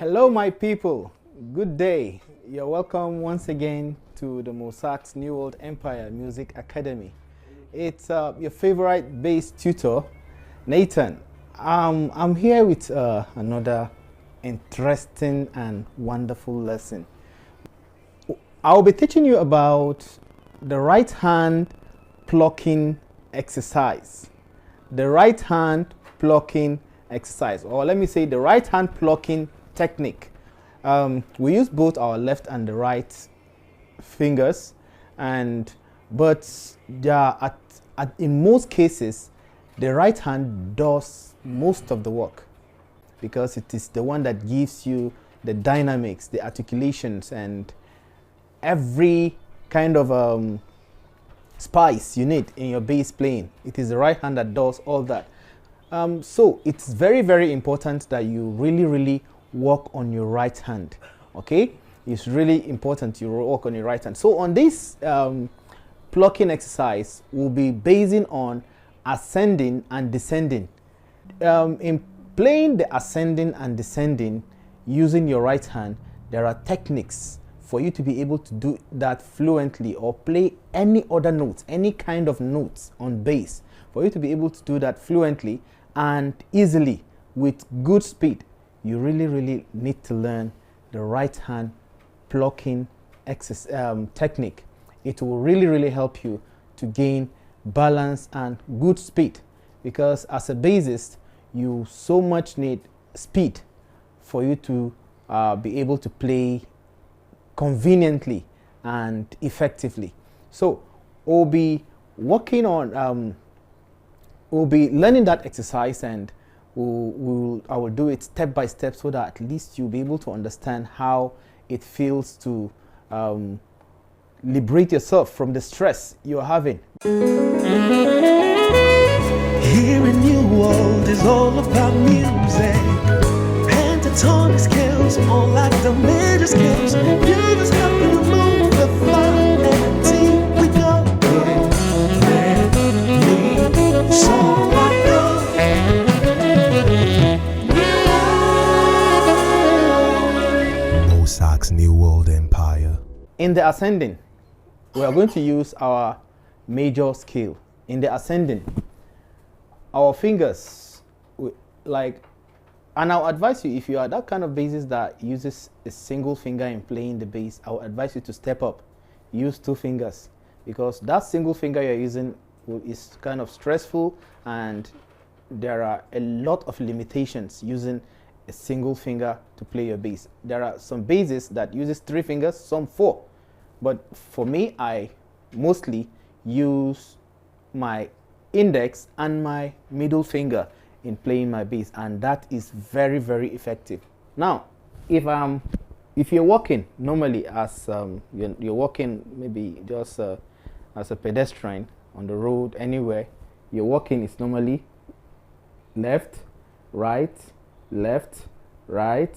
Hello my people, good day. You're welcome once again to the MOSAX New World Empire Music Academy. It's your favorite bass tutor, Nathan. I'm here with another interesting and wonderful lesson. I'll be teaching you about the right hand plucking exercise. The right hand plucking exercise, or let me say the right hand plucking technique. We use both our left and the right fingers, but in most cases the right hand does most of the work because it is the one that gives you the dynamics, the articulations, and every kind of spice you need in your bass playing. It is the right hand that does all that. So it's very, very important that you really work on your right hand. Okay, it's really important you work on your right hand. So on this plucking exercise, we'll be basing on ascending and descending. In playing the ascending and descending using your right hand, there are techniques for you to be able to do that fluently, or play any other notes, any kind of notes on bass, for you to be able to do that fluently and easily with good speed. You really need to learn the right hand plucking technique. It will really help you to gain balance and good speed, because as a bassist you so much need speed for you to be able to play conveniently and effectively. So we'll be working on we'll be learning that exercise, and I will do it step by step so that at least you'll be able to understand how it feels to liberate yourself from the stress you're having. Here in New World is all about music. Pentatonic scales, more like the major scales. You just happen to move the fine and deep we go. Let me, so I know. MOSAX New World Empire. In the ascending, we are going to use our major scale. In the ascending, our fingers, and I'll advise you, if you are that kind of bassist that uses a single finger in playing the bass, I'll advise you to step up, use two fingers, because that single finger you're using is kind of stressful, and there are a lot of limitations using a single finger to play your bass. There are some basses that uses 3 fingers, some 4, but for me, I mostly use my index and my middle finger in playing my bass, and that is very effective. Now, if you're walking normally, as you're walking maybe just as a pedestrian on the road anywhere, you're walking is normally left, right, left, right,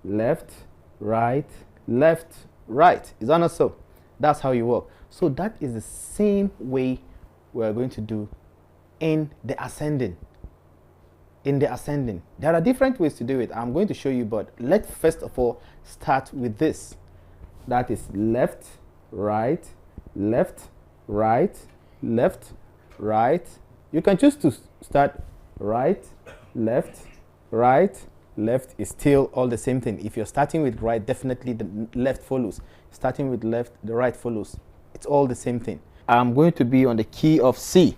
left, right, left, right. Is that not so? That's how you walk. So that is the same way we're going to do in the ascending. In the ascending, there are different ways to do it. I'm going to show you, but let's first of all start with this. That is left, right, left, right, left, right. You can choose to start right, left, is still all the same thing. If you're starting with right, definitely the left follows. Starting with left, the right follows. It's all the same thing. I'm going to be on the key of C.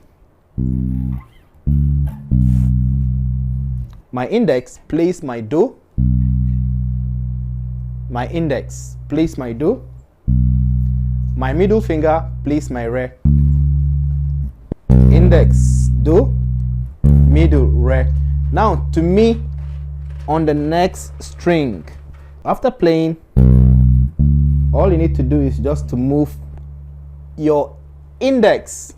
My index plays my do. My index plays my do. My middle finger plays my re. Index, do, middle, re. Now to me, on the next string, after playing, all you need to do is just to move your index.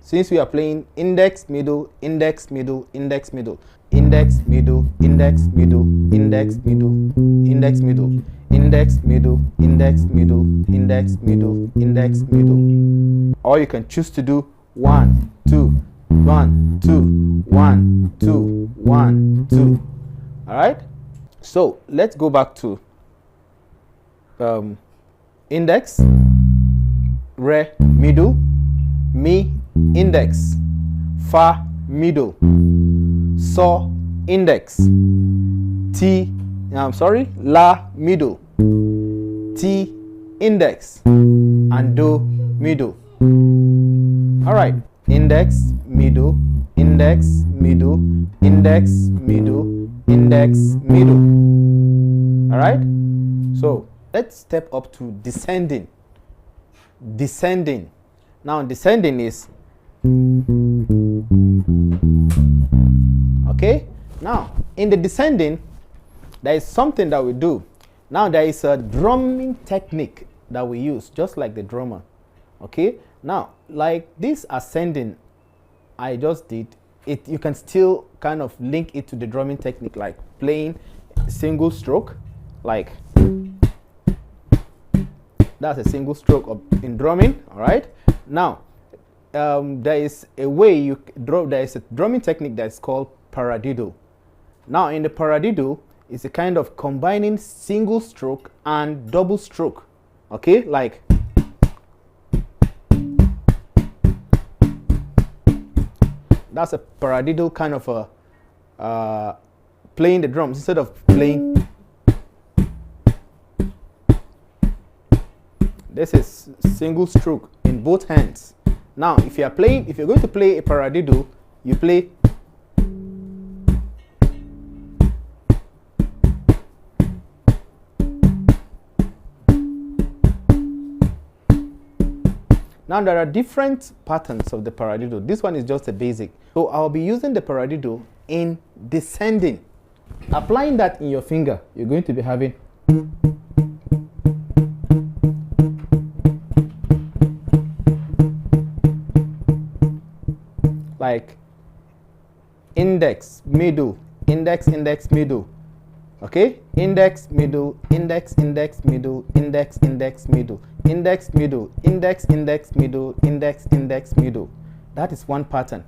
Since we are playing index, middle, index, middle, index, middle, index, middle, index, middle, index, middle, index, middle, index, middle, index, middle, index, middle, index, middle. Or you can choose to do 1, 2, 1, 2, 1, 2, 1, 2. All right? So let's go back to index, re, middle, mi, index, fa, middle, so, index, ti, la, middle, ti, index, and do, middle. All right, index, middle, index, middle, index, middle, index, middle. All right, so let's step up to descending. Descending. Now descending is, okay. Now in the descending, there is something that we do. Now there is a drumming technique that we use, just like the drummer. Okay. Now, like this ascending I just did, it you can still kind of link it to the drumming technique, like playing single stroke, like that's a single stroke in drumming. All right. Now, there is a way you draw. There is a drumming technique that is called paradiddle. Now, in the paradiddle, it's a kind of combining single stroke and double stroke. Okay, like that's a paradiddle kind of a playing the drums instead of playing. This is single stroke in both hands. Now, if you're going to play a paradiddle, you play. Now, there are different patterns of the paradiddle. This one is just a basic. So I'll be using the paradiddle in descending. Applying that in your finger, you're going to be having. Like index, middle, index, index, middle. Okay? Index, middle, index, index, middle, index, index, middle, index, middle, index, index, middle, index, index, middle. That is one pattern.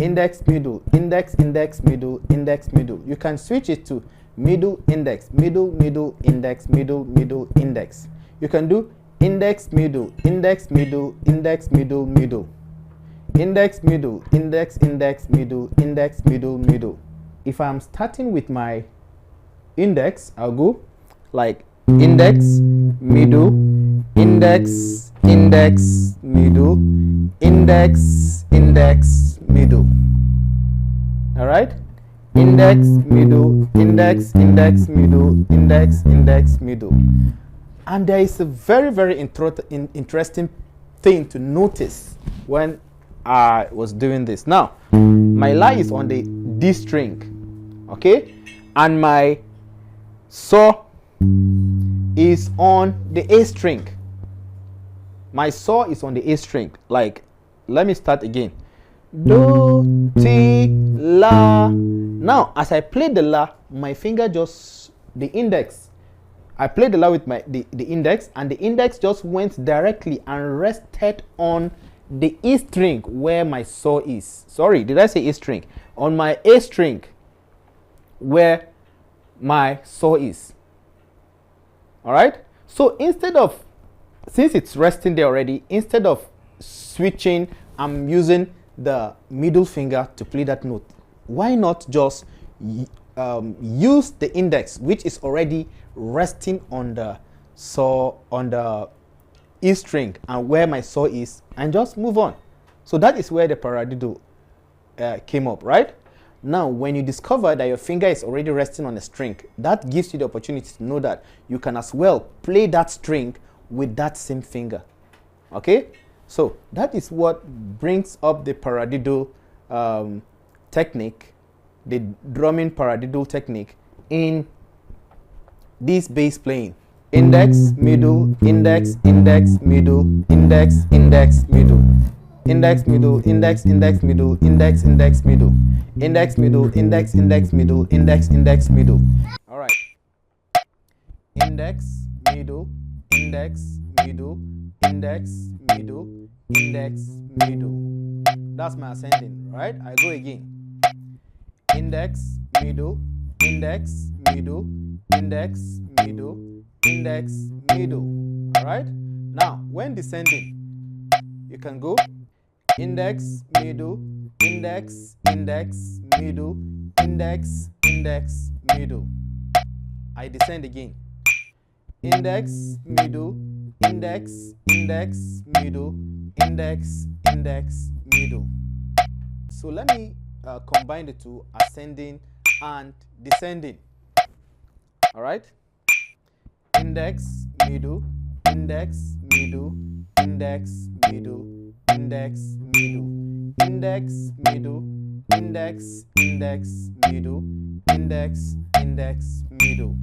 Index, middle, index, index, middle, index, middle. You can switch it to middle, index, middle, middle, index, middle, middle, index. You can do index, middle, index, middle, index, middle, middle. Index, middle, index, index, middle, index, middle, middle. If I'm starting with my index, I'll go like index, middle, index, index, middle, index, index, middle. All right? Index, middle, index, index, middle, index, index, middle. And there is a very, very interesting thing to notice when I was doing this. Now, my La is on the D string, okay? And my So is on the A string. My So is on the A string. Like, let me start again. Do, ti, la. Now, as I play the La, my finger just, the index, I played the La with the index, and the index just went directly and rested on the E string where my So is. Sorry, did I say E string? On my A string where my So is. All right? So instead of, since it's resting there already, instead of switching, I'm using the middle finger to play that note. Why not just use the index, which is already resting on the So, on the E string and where my So is, and just move on. So that is where the paradiddle came up, right? Now, when you discover that your finger is already resting on a string, that gives you the opportunity to know that you can as well play that string with that same finger. Okay? So that is what brings up the paradiddle technique, the drumming paradiddle technique in this bass playing. Index, middle, index, index, middle, index, index, middle. Index, middle, index, index, middle, index, index, middle. Index, middle, index, index, middle, index, index, middle. All right. Index, middle, index, middle, index, middle, index, middle. That's my ascending, right? I go again. Index, middle, index, middle, index, middle, index, middle. All right? Now, when descending, you can go index, middle, index, index, middle, index, index, middle. I descend again. Index, middle, index, index, middle, index, index, middle. So let me combine the two, ascending and descending. All right? Index, middle, index, middle, index, middle, index, middle, index, middle, index, index, middle, index, index, middle.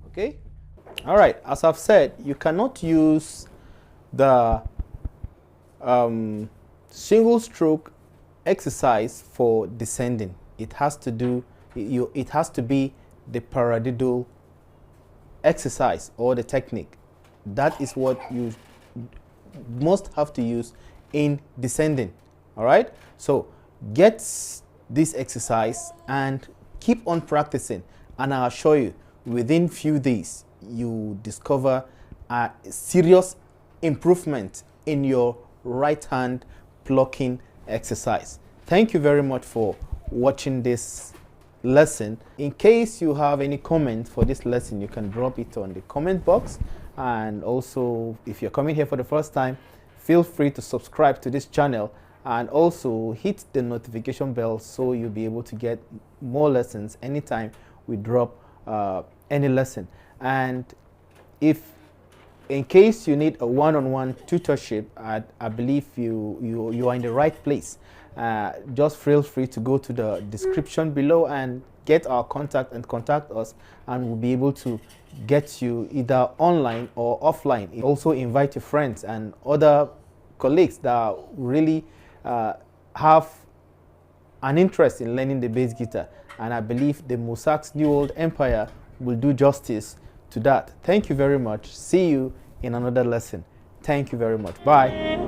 Okay? All right, as I've said, you cannot use the single stroke exercise for descending. It has to do, it has to be the paradiddle exercise or the technique. That is what you must have to use in descending. All right? So get this exercise and keep on practicing, and I'll show you within few days you discover a serious improvement in your right hand plucking exercise. Thank you very much for watching this lesson. In case you have any comment for this lesson, you can drop it on the comment box, and also if you're coming here for the first time, feel free to subscribe to this channel and also hit the notification bell so you'll be able to get more lessons anytime we drop any lesson. And if in case you need a one-on-one tutorship, I believe you are in the right place. Just feel free to go to the description below and get our contact and contact us, and we'll be able to get you either online or offline. Also invite your friends and other colleagues that really have an interest in learning the bass guitar, and I believe the MOSAX New Old Empire will do justice to that. Thank you very much. See you in another lesson. Thank you very much. Bye.